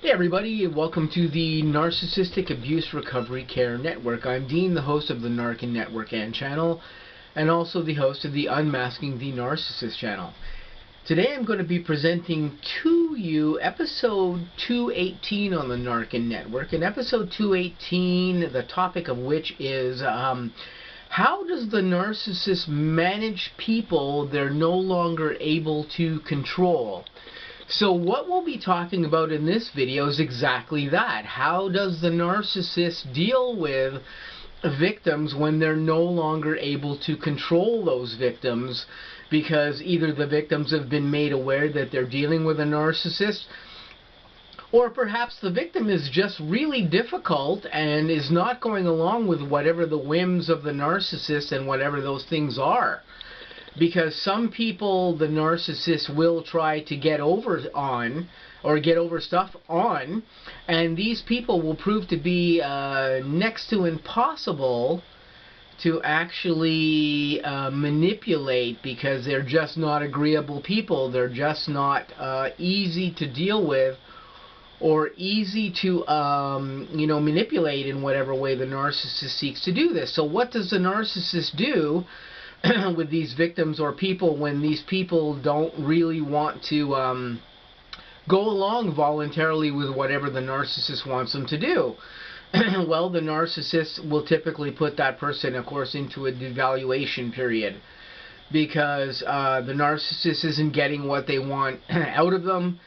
Hey everybody, welcome to the Narcissistic Abuse Recovery Care Network. I'm Dean, the host of the N.A.R.C.N Network and channel, and also the host of the Unmasking the Narcissist channel. Today I'm going to be presenting to you episode 218 on the N.A.R.C.N Network. In episode 218, the topic of which is how does the narcissist manage people they're no longer able to control? So what we'll be talking about in this video is exactly that. How does the narcissist deal with victims when they're no longer able to control those victims because either the victims have been made aware that they're dealing with a narcissist, or perhaps the victim is just really difficult and is not going along with whatever the whims of the narcissist and whatever those things are. Because some people the narcissist will try to get over on, or get over stuff on, and these people will prove to be next to impossible to actually manipulate, because they're just not agreeable people. They're just not easy to deal with or easy to manipulate in whatever way the narcissist seeks to do this. So what does the narcissist do with these victims or people when these people don't really want to go along voluntarily with whatever the narcissist wants them to do? Well, the narcissist will typically put that person, of course, into a devaluation period, because the narcissist isn't getting what they want out of them.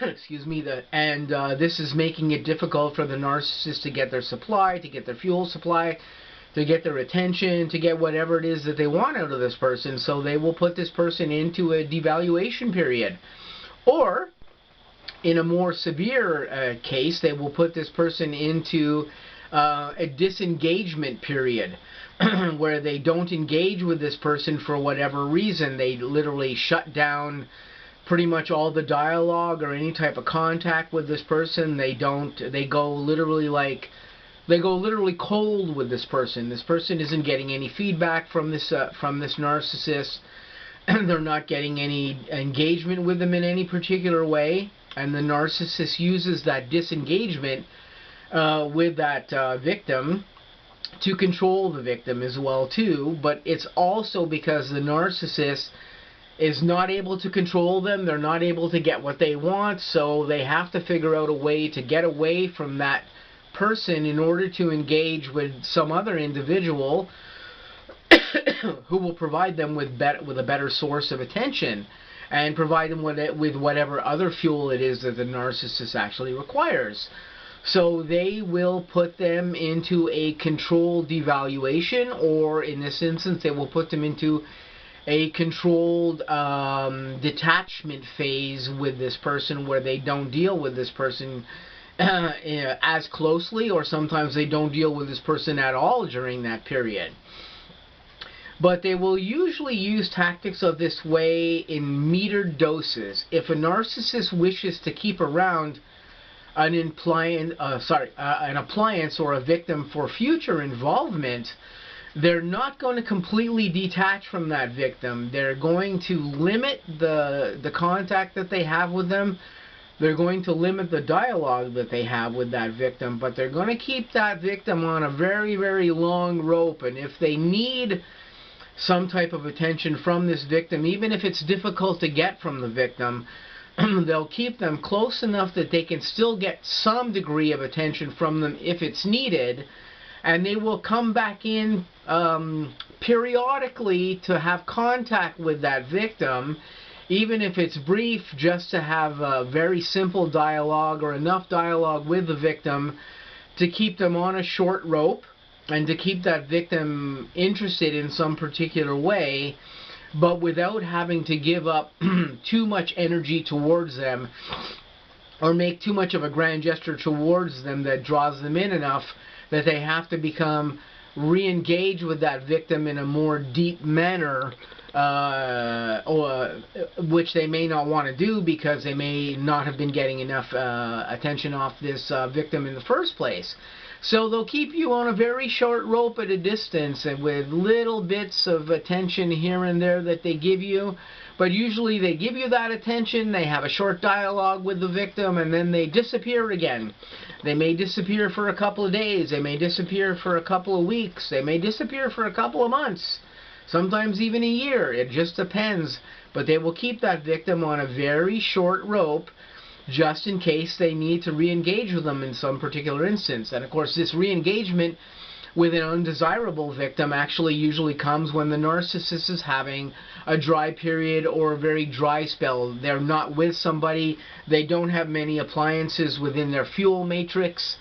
Excuse me. This is making it difficult for the narcissist to get their supply, to get their fuel supply, to get their attention, to get whatever it is that they want out of this person. So they will put this person into a devaluation period. Or, in a more severe case, they will put this person into a disengagement period where they don't engage with this person for whatever reason. They literally shut down pretty much all the dialogue or any type of contact with this person. They go literally cold with this person. This person isn't getting any feedback from this narcissist, and they're not getting any engagement with them in any particular way. And the narcissist uses that disengagement with that victim to control the victim as well too. But it's also because the narcissist is not able to control them. They're not able to get what they want, so they have to figure out a way to get away from that person in order to engage with some other individual who will provide them with a better source of attention and provide them with whatever other fuel it is that the narcissist actually requires. So they will put them into a controlled devaluation, or in this instance they will put them into a controlled detachment phase with this person, where they don't deal with this person as closely, or sometimes they don't deal with this person at all during that period. But they will usually use tactics of this way in metered doses. If a narcissist wishes to keep around an appliance or a victim for future involvement, they're not going to completely detach from that victim. They're going to limit the contact that they have with them. They're going to limit the dialogue that they have with that victim, but they're going to keep that victim on a very, very long rope. And if they need some type of attention from this victim, even if it's difficult to get from the victim, they'll keep them close enough that they can still get some degree of attention from them if it's needed. And they will come back in periodically to have contact with that victim, even if it's brief, just to have a very simple dialogue or enough dialogue with the victim to keep them on a short rope and to keep that victim interested in some particular way, but without having to give up too much energy towards them or make too much of a grand gesture towards them that draws them in enough that they have to become re-engage with that victim in a more deep manner, which they may not want to do because they may not have been getting enough attention off this victim in the first place. So they'll keep you on a very short rope at a distance and with little bits of attention here and there that they give you. But usually they give you that attention, they have a short dialogue with the victim, and then they disappear again. They may disappear for a couple of days, they may disappear for a couple of weeks, they may disappear for a couple of months, sometimes even a year. It just depends. But they will keep that victim on a very short rope just in case they need to re-engage with them in some particular instance. And of course, this re-engagement with an undesirable victim actually usually comes when the narcissist is having a dry period or a very dry spell. They're not with somebody, they don't have many appliances within their fuel matrix,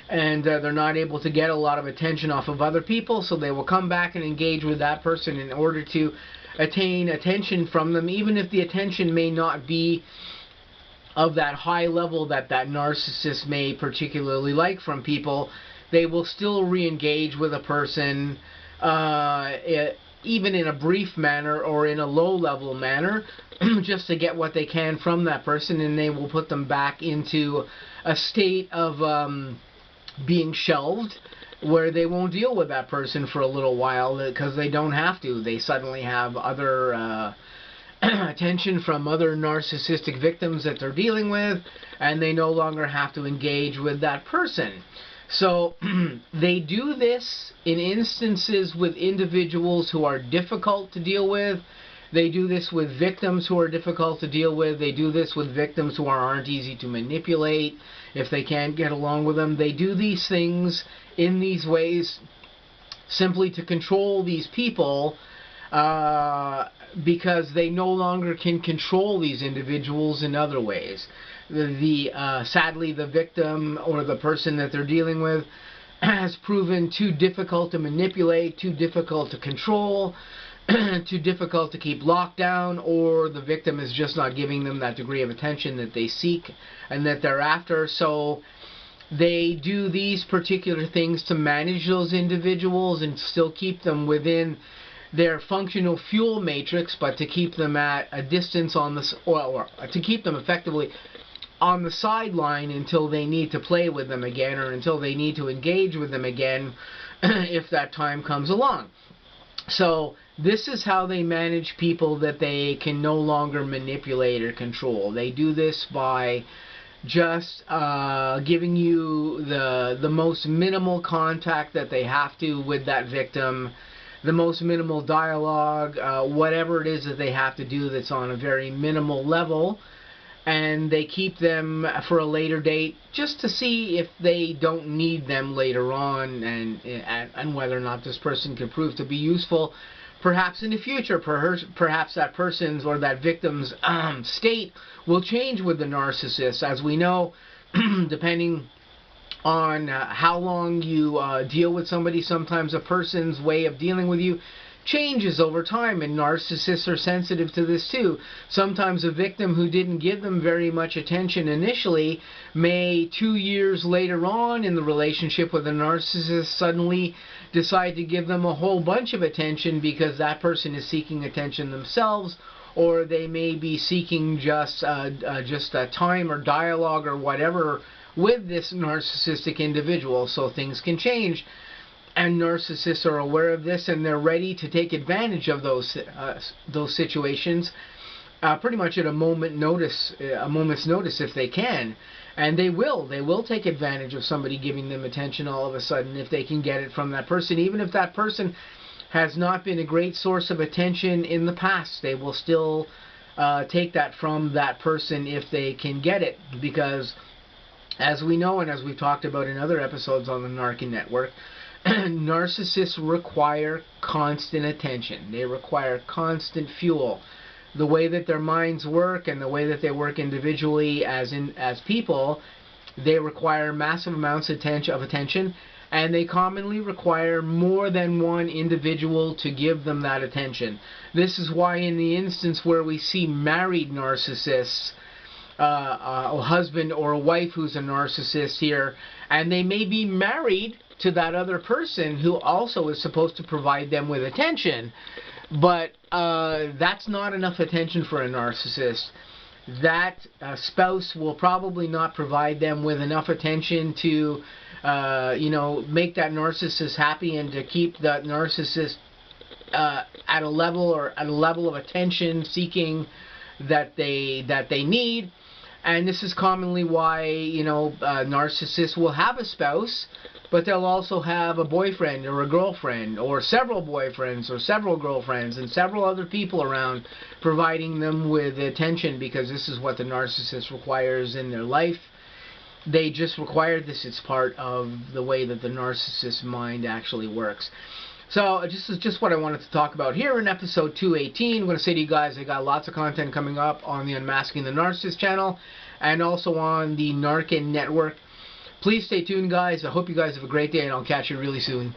and they're not able to get a lot of attention off of other people, so they will come back and engage with that person in order to attain attention from them, even if the attention may not be of that high level that that narcissist may particularly like from people. They will still re-engage with a person, even in a brief manner or in a low-level manner, just to get what they can from that person, and they will put them back into a state of being shelved, where they won't deal with that person for a little while because they don't have to. They suddenly have other attention from other narcissistic victims that they're dealing with, and they no longer have to engage with that person. So they do this in instances with individuals who are difficult to deal with. They do this with victims who are difficult to deal with. They do this with victims who aren't easy to manipulate if they can't get along with them. They do these things in these ways simply to control these people, because they no longer can control these individuals in other ways. Sadly, the victim or the person that they're dealing with has proven too difficult to manipulate, too difficult to control, too difficult to keep locked down, or the victim is just not giving them that degree of attention that they seek and that they're after. So they do these particular things to manage those individuals and still keep them within their functional fuel matrix, but to keep them at a distance on this, or to keep them effectively on the sideline until they need to play with them again, or until they need to engage with them again if that time comes along. So this is how they manage people that they can no longer manipulate or control. They do this by just giving you the most minimal contact that they have to with that victim, the most minimal dialogue, whatever it is that they have to do that's on a very minimal level, and they keep them for a later date just to see if they don't need them later on, and whether or not this person can prove to be useful perhaps in the future. Perhaps that person's or that victim's state will change with the narcissist. As we know, depending on how long you deal with somebody, sometimes a person's way of dealing with you changes over time, and narcissists are sensitive to this too. Sometimes a victim who didn't give them very much attention initially may 2 years later on in the relationship with a narcissist suddenly decide to give them a whole bunch of attention because that person is seeking attention themselves, or they may be seeking just a time or dialogue or whatever with this narcissistic individual. So things can change, and narcissists are aware of this, and they're ready to take advantage of those situations pretty much at a moment's notice if they can. And they will take advantage of somebody giving them attention all of a sudden if they can get it from that person. Even if that person has not been a great source of attention in the past, they will still take that from that person if they can get it, because as we know, and as we've talked about in other episodes on the N.A.R.C.N network, narcissists require constant attention. They require constant fuel. The way that their minds work and the way that they work individually as people, they require massive amounts of attention, and they commonly require more than one individual to give them that attention. This is why in the instance where we see married narcissists, a husband or a wife who's a narcissist here, and they may be married to that other person who also is supposed to provide them with attention, but that's not enough attention for a narcissist. that spouse will probably not provide them with enough attention to make that narcissist happy and to keep that narcissist at a level of attention seeking that they need. And this is commonly why narcissists will have a spouse, but they'll also have a boyfriend or a girlfriend or several boyfriends or several girlfriends and several other people around providing them with attention, because this is what the narcissist requires in their life. They just require this. It's part of the way that the narcissist mind actually works. So this is just what I wanted to talk about here in episode 218. I'm going to say to you guys, I got lots of content coming up on the Unmasking the Narcissist channel and also on the N.A.R.C.N network. Please stay tuned, guys. I hope you guys have a great day, and I'll catch you really soon.